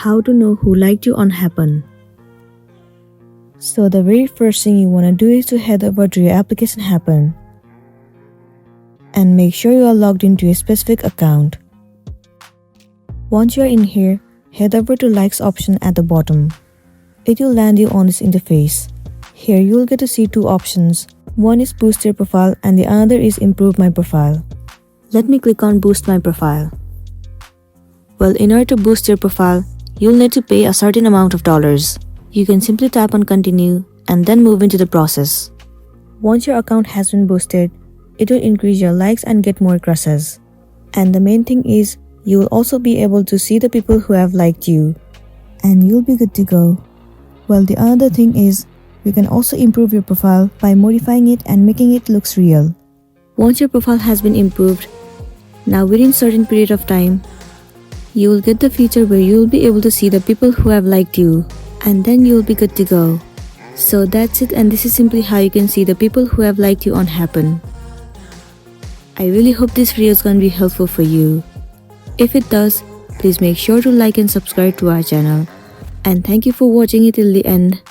How to know who liked you on Happn. So the very first thing you want to do is to head over to your application Happn and make sure you are logged into a specific account. Once you are in here, head over to likes option at the bottom. It will land you on this interface. Here you will get to see two options. One is boost your profile and the other is improve my profile. Let me click on boost my profile. Well, in order to boost your profile, you'll need to pay a certain amount of dollars. You can simply tap on continue and then move into the process. Once your account has been boosted, it will increase your likes and get more crushes. And the main thing is, you will also be able to see the people who have liked you. And you'll be good to go. Well, the other thing is, you can also improve your profile by modifying it and making it looks real. Once your profile has been improved, now within certain period of time, you will get the feature where you will be able to see the people who have liked you, and then you will be good to go. So that's it, and this is simply how you can see the people who have liked you on Happn. I really hope this video is going to be helpful for you. If it does, please make sure to like and subscribe to our channel. And thank you for watching it till the end.